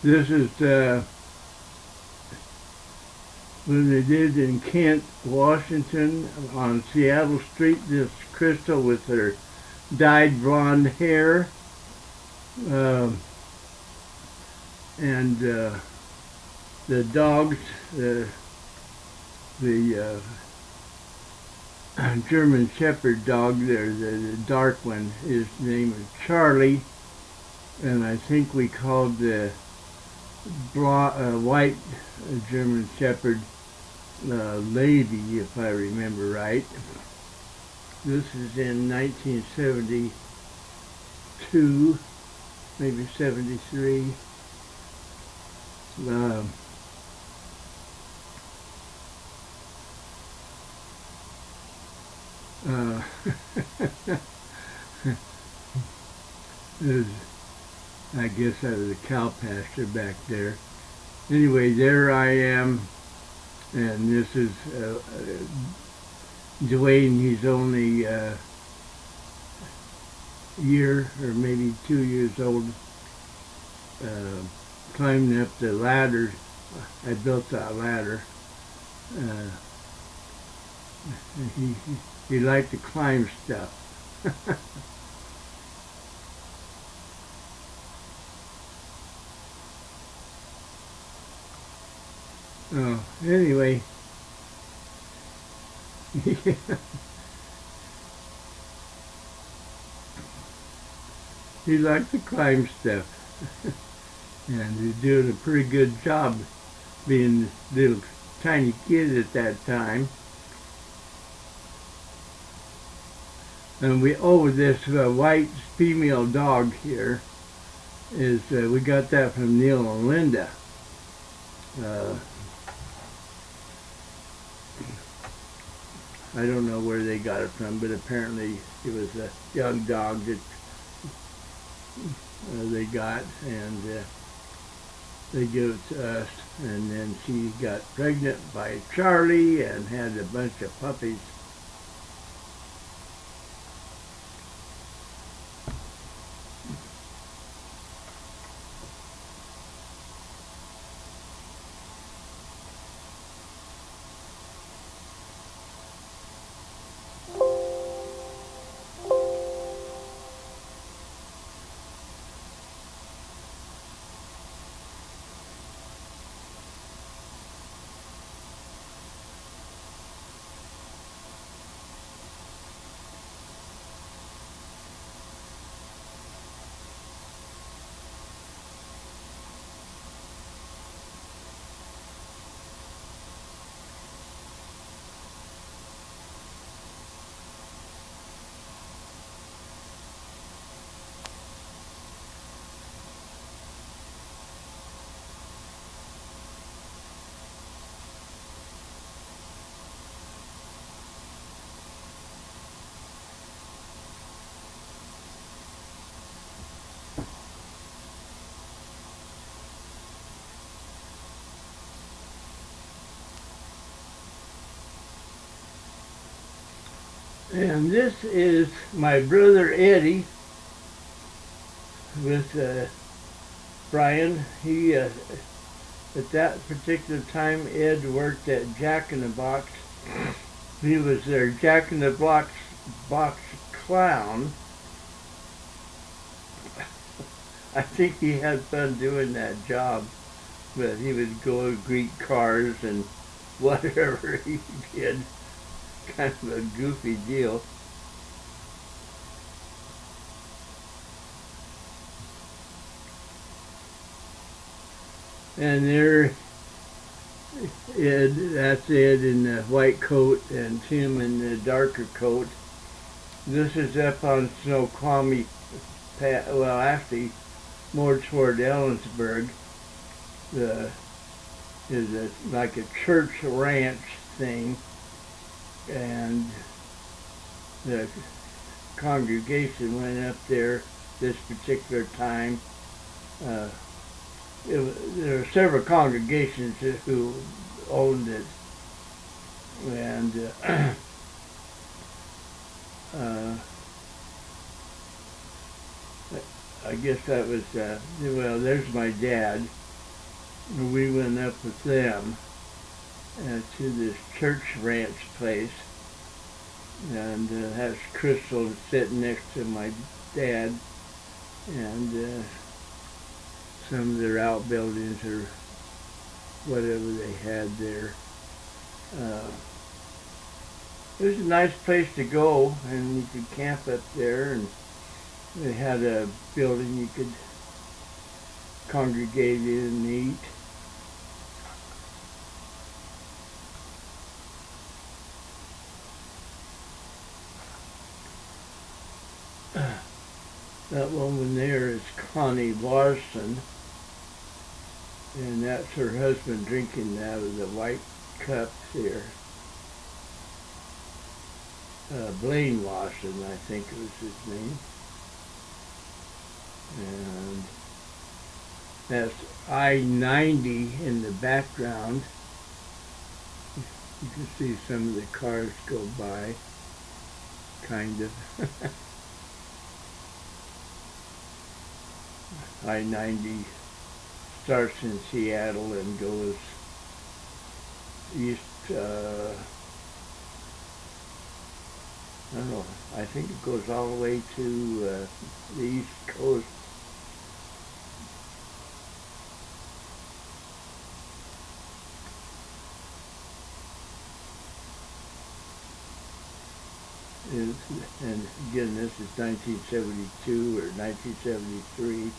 This is when they lived in Kent, Washington, on Seattle Street. This Crystal with her dyed blonde hair, um, and the dogs, the German Shepherd dog there, the dark one, his name is Charlie, and I think we called the white German Shepherd Lady, if I remember right. This is in 1972, maybe 73. Uh, I guess that was a cow pasture back there. Anyway, there I am, and this is Dwayne. He's only a year or maybe 2 years old, climbing up the ladder. I built that ladder. He liked to climb stuff. Oh, anyway. He liked to climb stuff. And he's doing a pretty good job being a little tiny kid at that time. And this white female dog here is, we got that from Neil and Linda. I don't know where they got it from, but apparently it was a young dog that they got, and they gave it to us. And then she got pregnant by Charlie and had a bunch of puppies. And this is my brother Eddie with Brian. He, at that particular time, Ed worked at Jack in the Box. He was their Jack in the Box clown. I think he had fun doing that job, but he would go greet cars and whatever he did. Kind of a goofy deal. And there, Ed, that's Ed in the white coat and Tim in the darker coat. This is up on Snoqualmie, well, actually more toward Ellensburg. Is like a church ranch thing. And the congregation went up there this particular time. There were several congregations who owned it, and I guess that was, well, there's my dad. we went up with them to this church ranch place, and that's Crystal sitting next to my dad, and some of their outbuildings or whatever they had there. It was a nice place to go, and you could camp up there, and they had a building you could congregate in and eat. That woman there is Connie Larson, and that's her husband drinking out of the white cups here. Blaine Larson, I think was his name. And that's I-90 in the background. You can see some of the cars go by, kind of. I-90 starts in Seattle and goes east, I don't know, I think it goes all the way to the East Coast. And again, this is 1972 or 1973,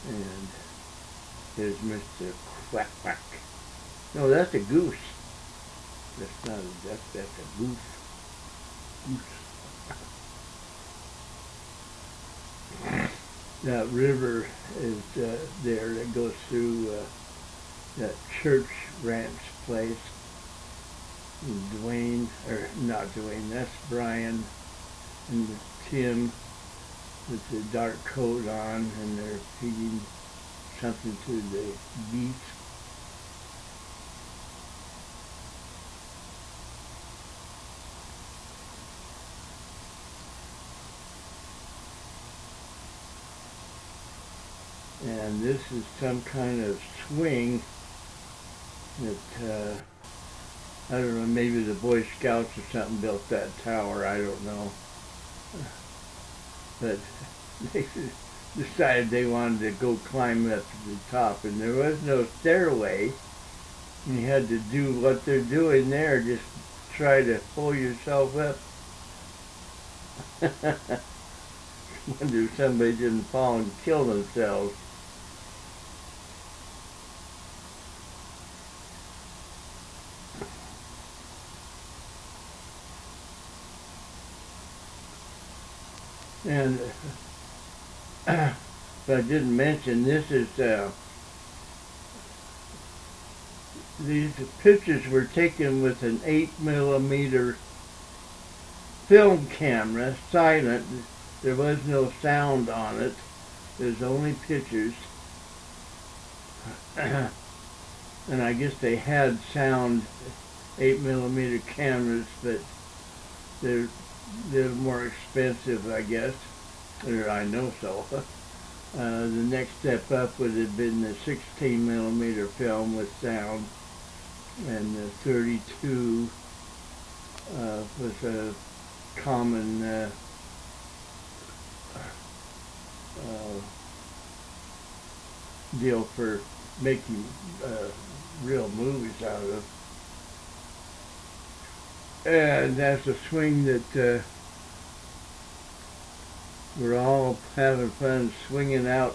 and there's Mr. Quack Quack. No, that's a goose. That's not a duck, that's a goose. That river is there that goes through that church ranch place. And Dwayne, or not Dwayne, that's Brian and Tim with the dark coat on, and they're feeding something to the geese. And this is some kind of swing that, I don't know, maybe the Boy Scouts or something built that tower, I don't know. But they decided they wanted to go climb up to the top, and there was no stairway. You had to do what they're doing there, just try to pull yourself up. Wonder if somebody didn't fall and kill themselves. And but I didn't mention, this is these pictures were taken with an 8mm film camera, silent. There was no sound on it. There's only pictures. And I guess they had sound 8mm cameras, but they're more expensive, I guess, or I know so. The next step up would have been the 16mm film with sound, and the 32 was a common deal for making real movies out of. And that's a swing that we're all having fun swinging out.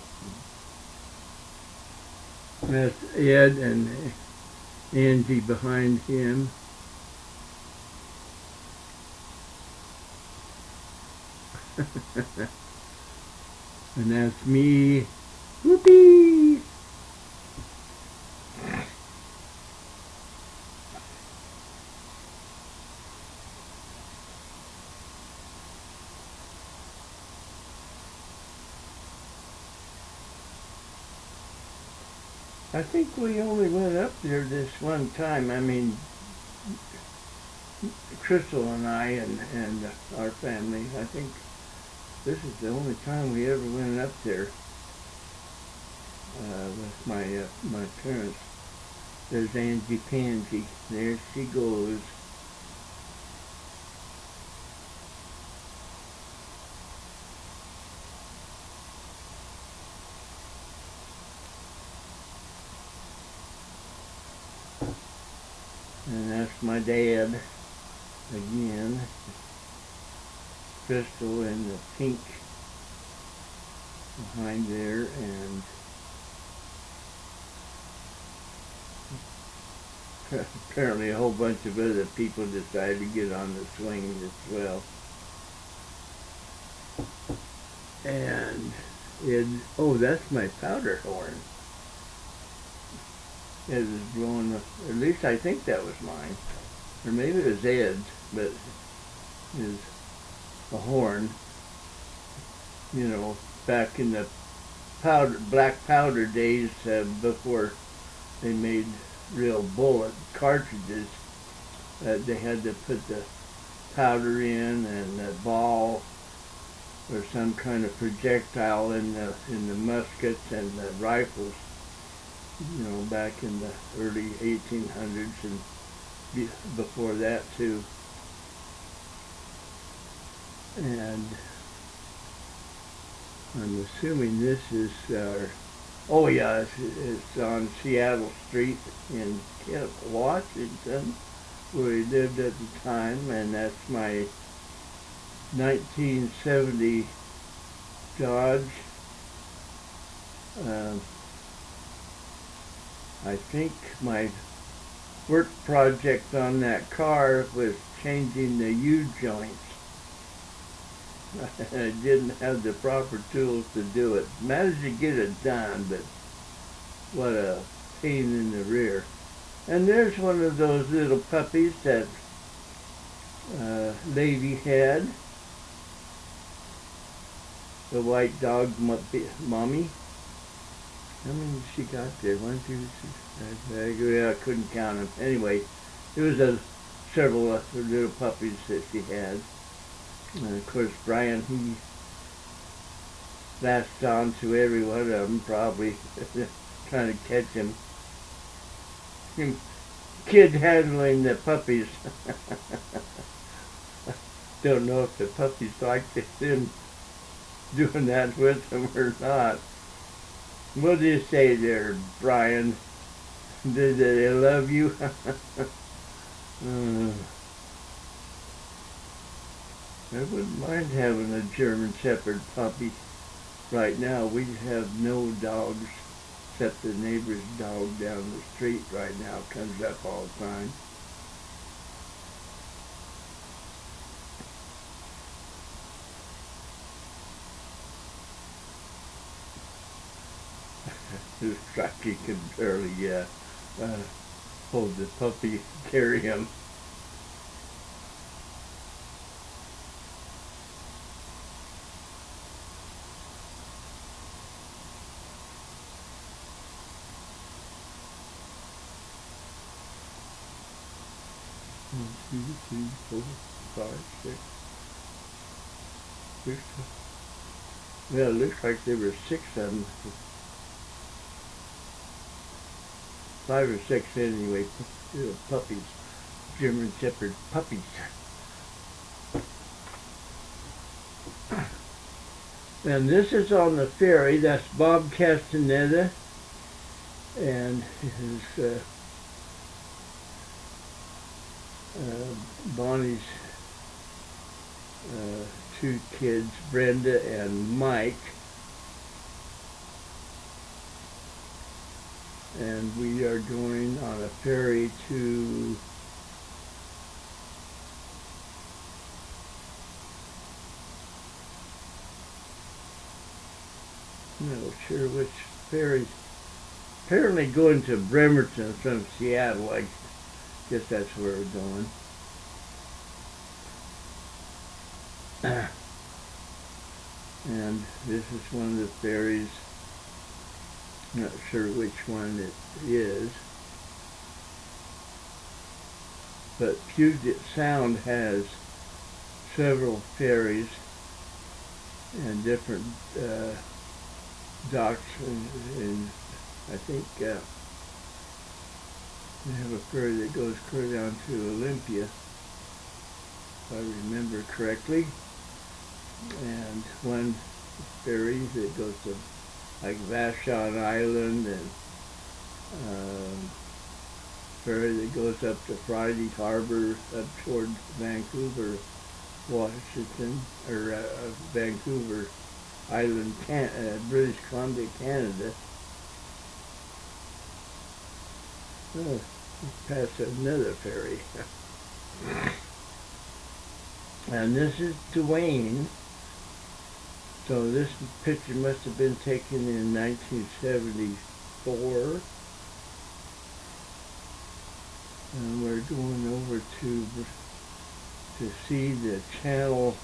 That's Ed and Angie behind him. And that's me. Whoopee! I think we only went up there this one time. I mean, Crystal and I and our family. I think this is the only time we ever went up there. with my parents. There's Angie Pansy. There she goes. And that's my dad again. Crystal in the pink behind there, and apparently a whole bunch of other people decided to get on the swing as well. And oh, that's my powder horn. It was blowing, at least I think that was mine. Or maybe it was Ed's, but it was a horn. You know, back in the black powder days before they made real bullet cartridges, they had to put the powder in and the ball or some kind of projectile in the muskets and the rifles. You know, back in the early 1800s and before that too. And I'm assuming this is oh yeah, it's on Seattle Street in Washington, where he lived at the time, and that's my 1970 Dodge. I think my work project on that car was changing the U-joints. I didn't have the proper tools to do it. Managed to get it done, but what a pain in the rear. And there's one of those little puppies that lady had. The white dog mommy. How many she got there? 1, 2, 3. I couldn't count them. Anyway, it was several little puppies that she had. And of course, Brian, he latched on to every one of them, probably trying to catch him. Kid handling the puppies. Don't know if the puppies liked him doing that with them or not. What do you say there, Brian? Did they love you? I wouldn't mind having a German Shepherd puppy. Right now, we have no dogs except the neighbor's dog down the street right now. Comes up all the time. Looks like he can barely hold the puppy, carry him. One, 2, 3, 4, 5, 6. Yeah, it looks like there were 6 of them. 5 or 6 anyway, puppies, German Shepherd puppies. And this is on the ferry. That's Bob Castaneda and his Bonnie's 2 kids, Brenda and Mike. And we are going on a ferry to I'm not sure which ferry. Apparently going to Bremerton from Seattle. I guess that's where we're going. And this is one of the ferries. Not sure which one it is, but Puget Sound has several ferries and different docks, and I think they have a ferry that goes clear down to Olympia, if I remember correctly, and one ferry that goes to like Vashon Island, and ferry that goes up to Friday Harbor up toward Vancouver, Washington, or Vancouver Island, British Columbia, Canada. Oh, past another ferry. And this is Dwayne. So this picture must have been taken in 1974. And we're going over to see the channel.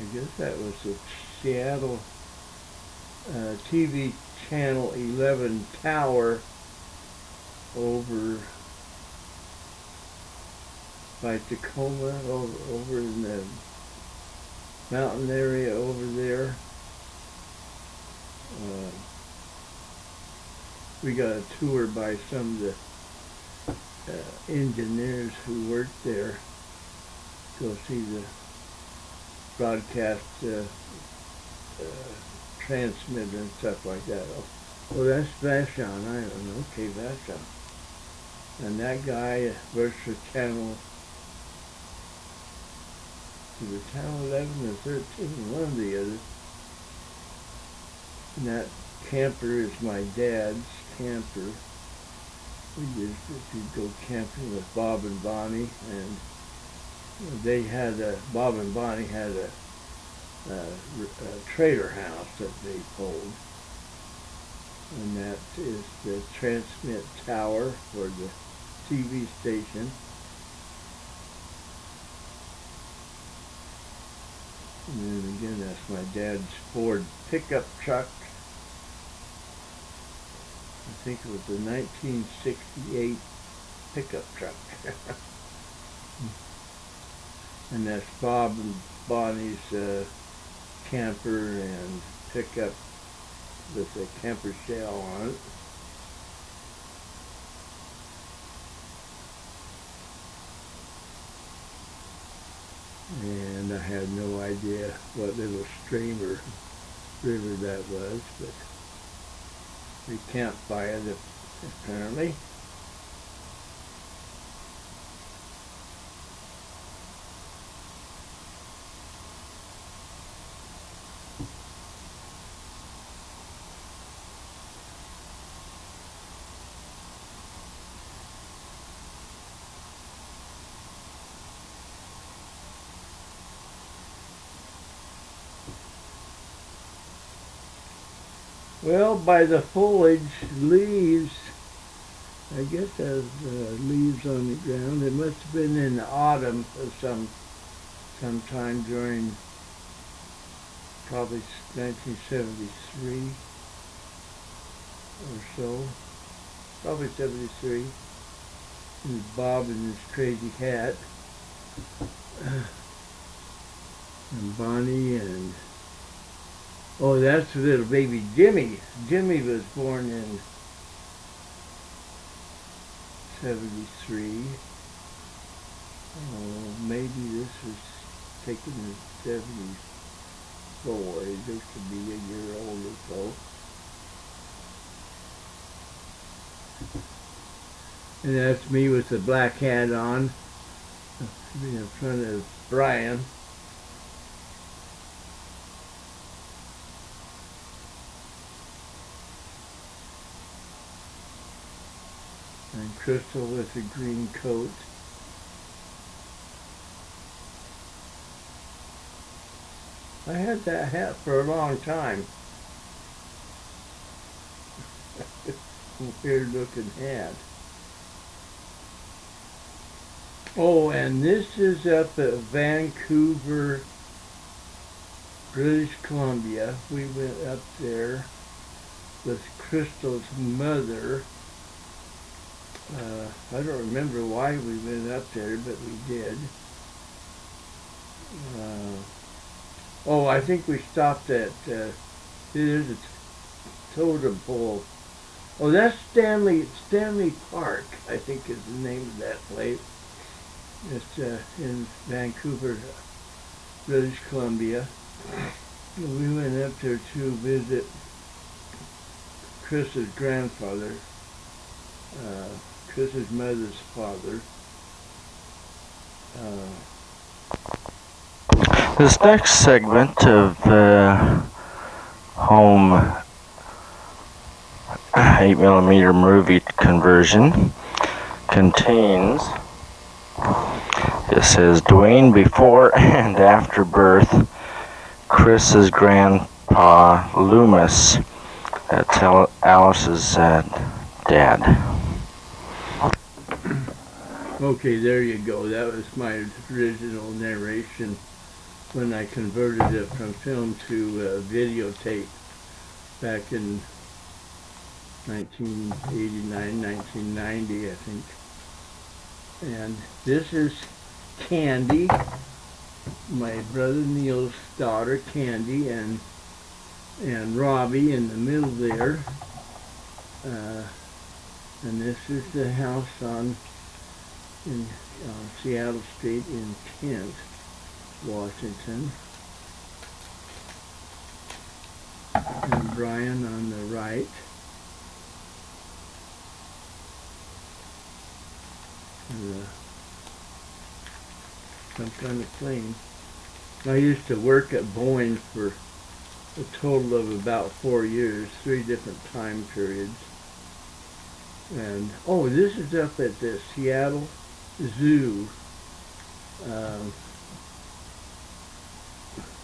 I guess that was the Seattle TV channel 11 tower over by Tacoma, over in the mountain area over there. We got a tour by some of the engineers who worked there. Go see the broadcast transmitter and stuff like that. Oh, that's Vashon Island. Okay, Vashon. And that guy works for channel, the channel 11 or 13, one of the other. And that camper is my dad's camper. We used to go camping with Bob and Bonnie, and they had Bob and Bonnie had a trailer house that they pulled, and that is the transmit tower for the TV station. And then again, that's my dad's Ford pickup truck. I think it was a 1968 pickup truck. And that's Bob and Bonnie's camper and pickup with a camper shell on it. And I had no idea what little stream or river that was, but we camped by it apparently. Well, by the foliage, leaves, I guess there's leaves on the ground. It must have been in the autumn of sometime during probably 1973 or so. Probably 73. And Bob in his crazy hat. And Bonnie and... Oh, that's little baby Jimmy. Jimmy was born in 73. Oh, maybe this was taken in 74. He looks to be a year old or so. And that's me with the black hat on, in front of Brian. And Crystal with a green coat. I had that hat for a long time. Weird looking hat. Oh, and this is up at Vancouver, British Columbia. We went up there with Crystal's mother. I don't remember why we went up there, but we did. Oh, I think we stopped at, there's a totem pole. Oh, that's Stanley Park, I think is the name of that place. It's in Vancouver, British Columbia. We went up there to visit Chris's grandfather, Chris's mother's father. This next segment of home 8mm movie conversion contains, it says, Dwayne before and after birth, Chris's grandpa Loomis. That's Alice's dad. Okay, there you go. That was my original narration when I converted it from film to videotape back in 1989, 1990, I think. And this is Candy, my brother Neil's daughter, Candy, and Robbie in the middle there. And this is the house on Seattle Street in Kent, Washington. And Brian on the right. And, some kind of plane. I used to work at Boeing for a total of about 4 years, 3 different time periods. And, oh, this is up at the Seattle Zoo.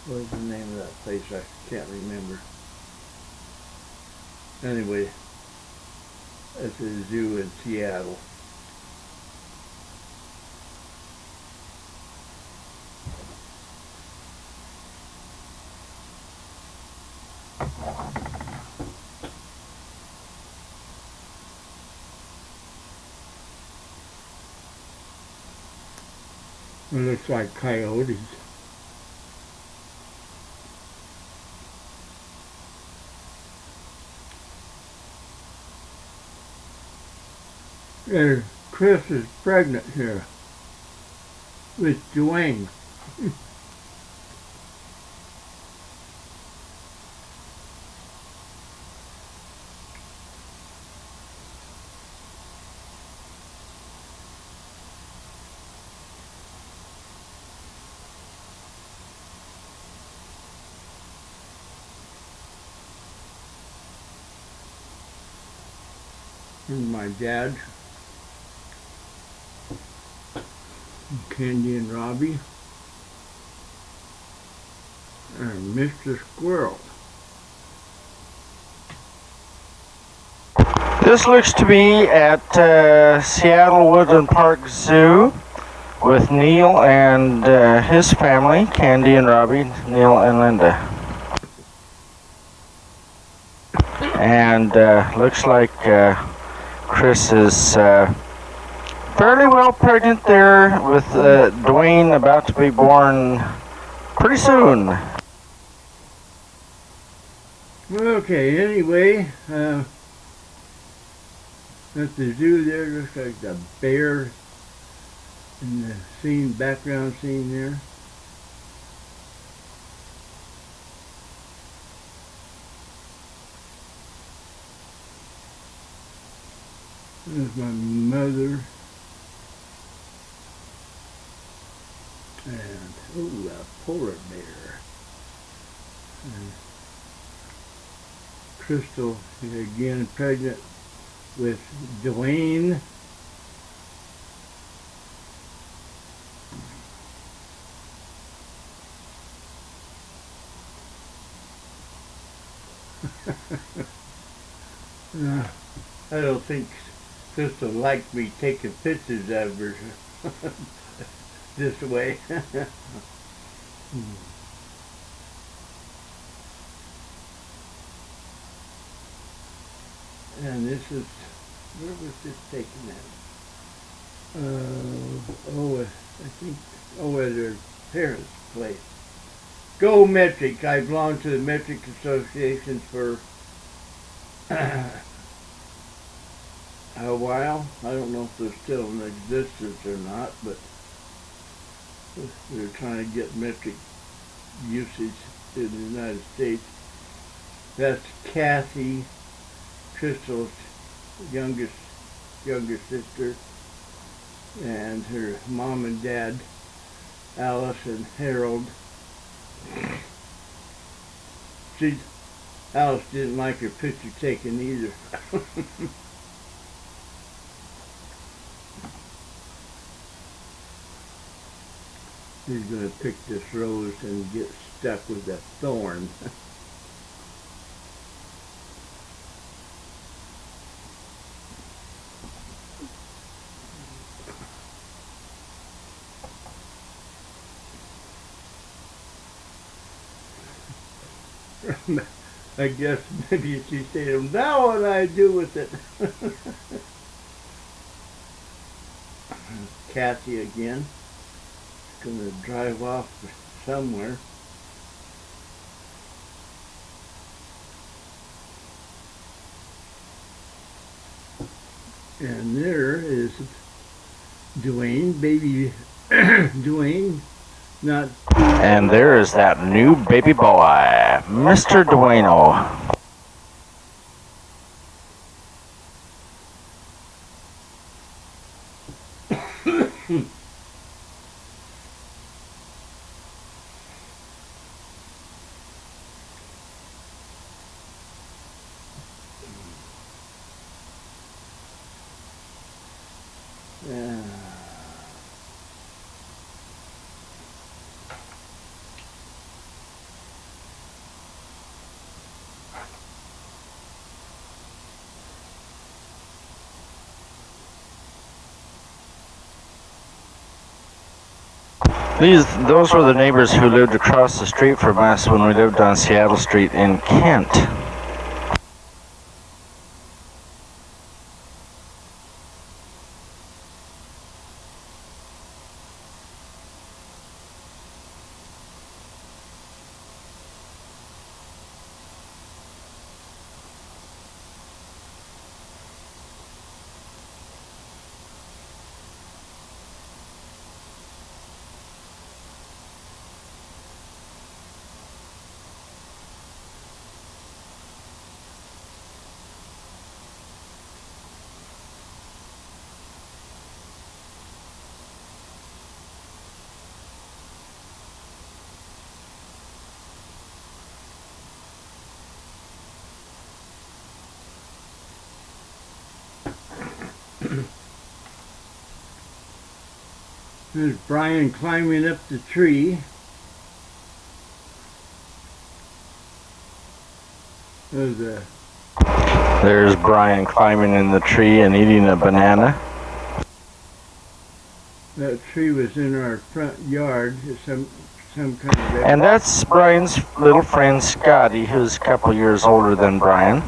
What was the name of that place? I can't remember. Anyway, that's a zoo in Seattle. It looks like coyotes. And Chris is pregnant here with Dwayne. And my dad, Candy and Robbie, and Mr. Squirrel. This looks to be at Seattle Woodland Park Zoo with Neil and his family, Candy and Robbie, Neil and Linda. And looks like Chris is fairly well pregnant there with Dwayne about to be born pretty soon. Okay, anyway, at the zoo there, looks like the bear in the scene, background scene there. There's my mother. And, oh, a polar bear. And Crystal is again pregnant with Dwayne. I don't think Crystal liked me taking pictures of her this way. And this is, where was this taken at? I think, at her parents' place. Go Metric. I belonged to the Metric Association for a while. I don't know if they're still in existence or not, but they're trying to get metric usage in the United States. That's Kathy, Crystal's younger sister, and her mom and dad, Alice and Harold. Alice didn't like her picture taken either. She's going to pick this rose and get stuck with a thorn. I guess maybe she said, now what do I do with it? Kathy again. Gonna drive off somewhere. And there is Dwayne, baby Dwayne. Not. And there is that new baby boy, Mr. Dueno. Yeah. Those were the neighbors who lived across the street from us when we lived on Seattle Street in Kent. There's Brian climbing up the tree. There's Brian climbing in the tree and eating a banana. That tree was in our front yard. Some kind of. And that's Brian's little friend Scotty, who's a couple years older than Brian.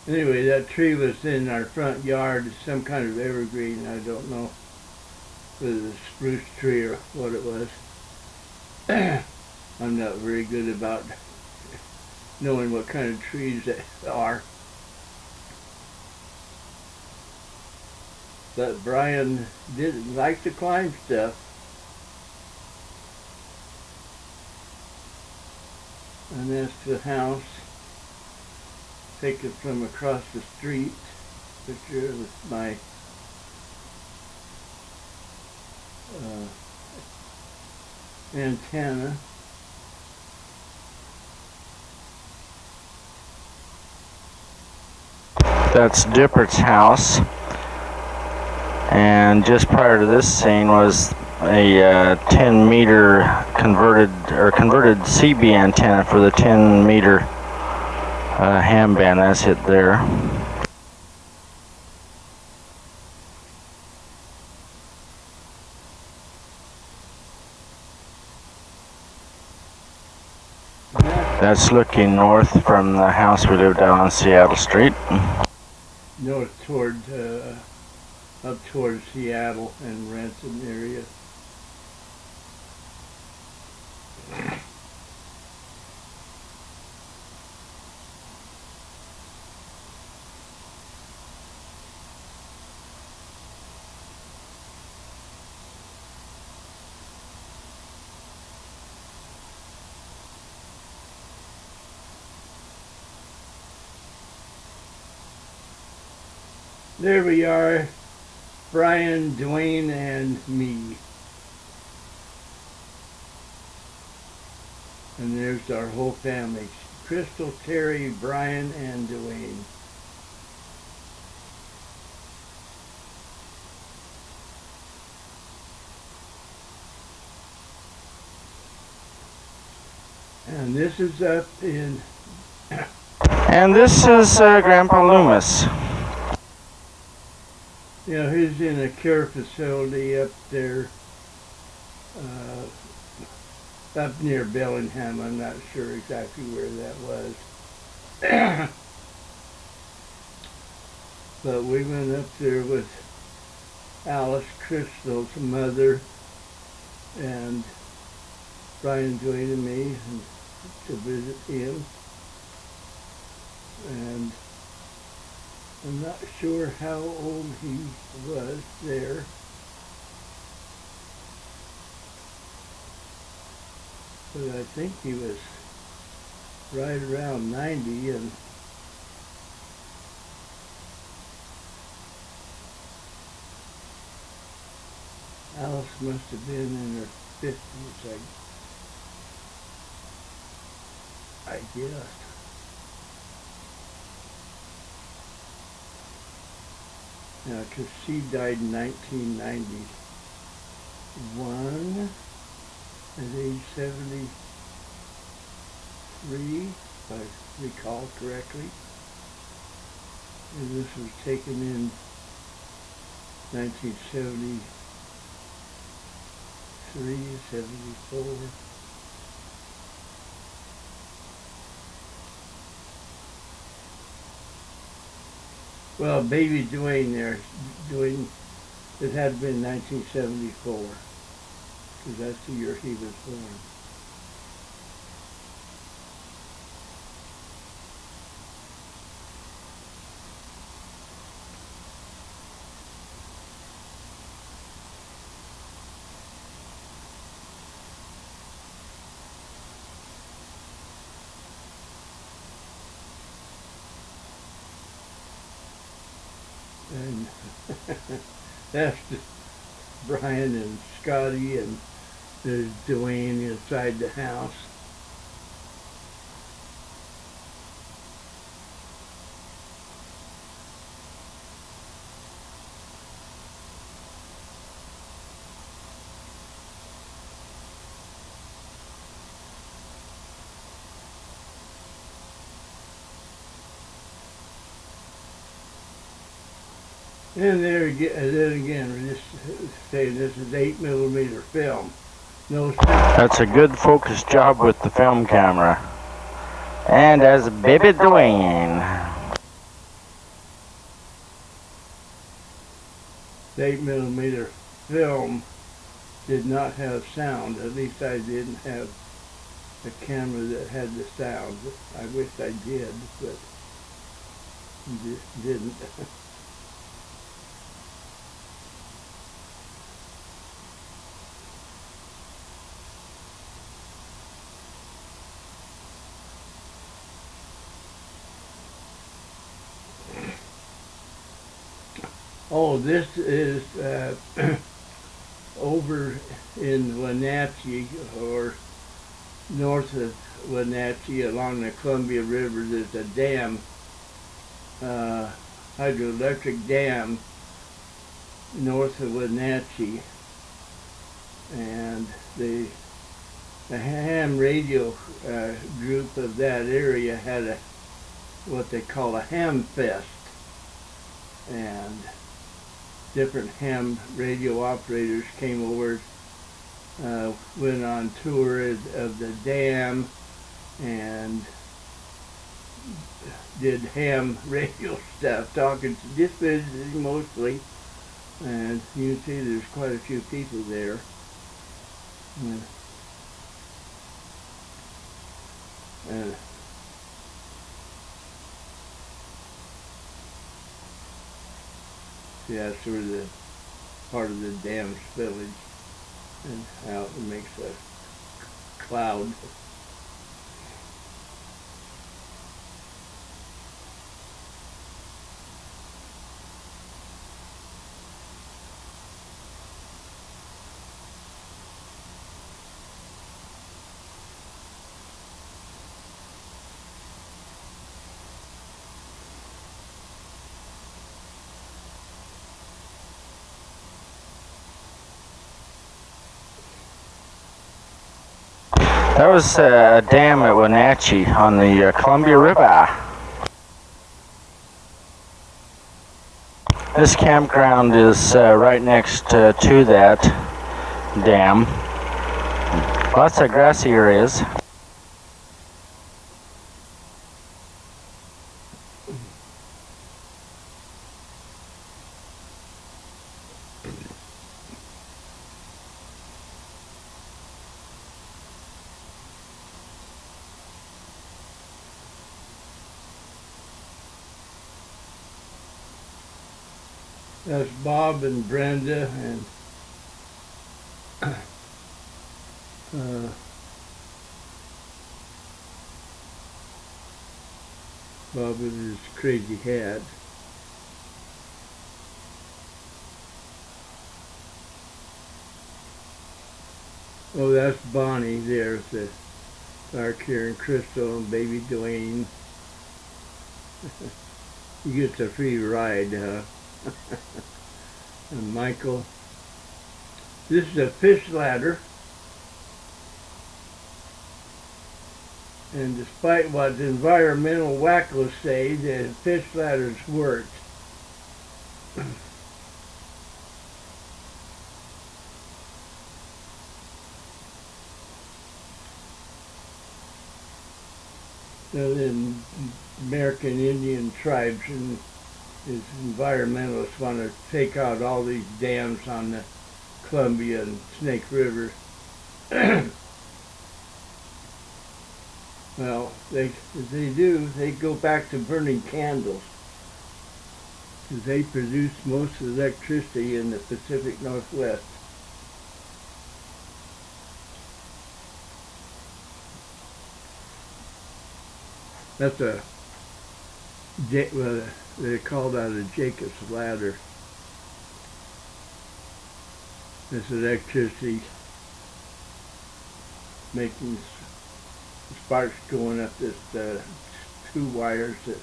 Anyway, that tree was in our front yard. Some kind of evergreen. I don't know whether it was a spruce tree or what it was. I'm not very good about knowing what kind of trees they are. But Brian didn't like to climb stuff. And that's the house. Taken from across the street. Picture with my antenna. That's Dippert's house. And just prior to this scene was a 10-meter converted CB antenna for the 10-meter ham band. That's it there. That's looking north from the house we lived down on Seattle Street. North toward, up towards Seattle and Ransom area. There we are, Brian, Dwayne, and me. And there's our whole family. Crystal, Terry, Brian, and Dwayne. And this is up in... And this is Grandpa Loomis. You know, he's in a care facility up there, up near Bellingham. I'm not sure exactly where that was. But we went up there with Alice, Crystal's mother, and Brian, Dwayne, and me to visit him. And I'm not sure how old he was there. But I think he was right around 90, and Alice must have been in her 50s, I guess. Yeah, because she died in 1991 at age 73, if I recall correctly. And this was taken in 1973, 74. Well, baby Dwayne there, Dwayne, it had been 1974, because that's the year he was born. And that's Brian and Scotty, and there's Dwayne inside the house. And then again, we're just saying this is 8mm film. No. That's a good focus job with the film camera. And as baby Dwayne. The 8mm film did not have sound. At least I didn't have a camera that had the sound. I wish I did, but didn't. Oh, this is over in Wenatchee, or north of Wenatchee along the Columbia River. There's a dam, hydroelectric dam, north of Wenatchee. And the ham radio group of that area had what they call a ham fest. And different ham radio operators came over, went on tour of the dam, and did ham radio stuff, talking to just visiting mostly. And you can see there's quite a few people there. And yeah, sort of the part of the dam's village, and how it makes a cloud. That was a dam at Wenatchee on the Columbia River. This campground is right next to that dam. Lots of grassy areas. That's Bob and Brenda and Bob with his crazy hat. Oh, that's Bonnie there with the dark hair and Crystal and baby Dwayne. He gets a free ride, huh? And Michael. This is a fish ladder. And despite what the environmental wackos say, the fish ladders worked. The American Indian tribes and his environmentalists want to take out all these dams on the Columbia and Snake River. Well, if they do, they go back to burning candles, because they produce most of the electricity in the Pacific Northwest. That's well, they call that a Jacob's ladder. This electricity making sparks going up this two wires that's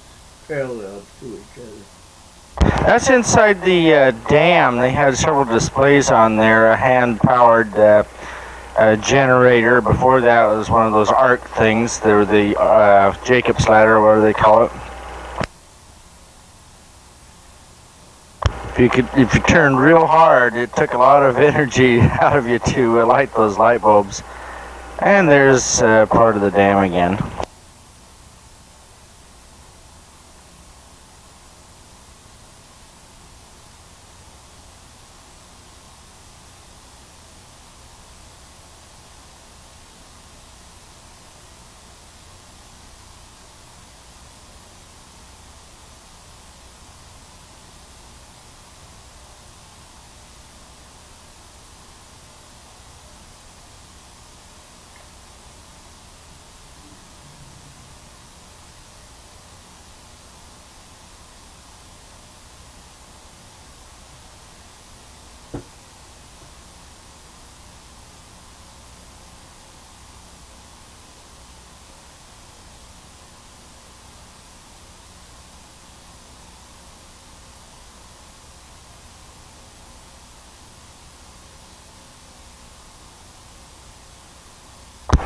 parallel to each other. That's inside the dam. They had several displays on there, a hand-powered generator. Before that was one of those arc things. They were the Jacob's ladder, or whatever they call it. If you turned real hard, it took a lot of energy out of you to light those light bulbs. And there's part of the dam again.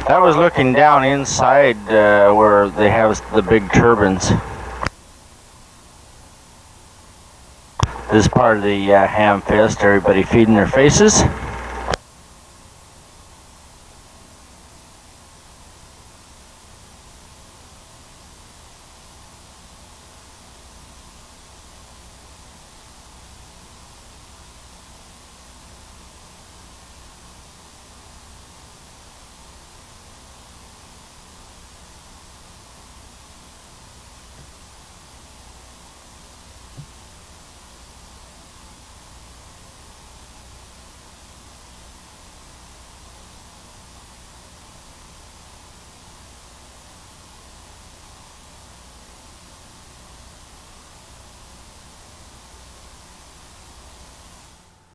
That was looking down inside where they have the big turbines. This is part of the ham fest, everybody feeding their faces.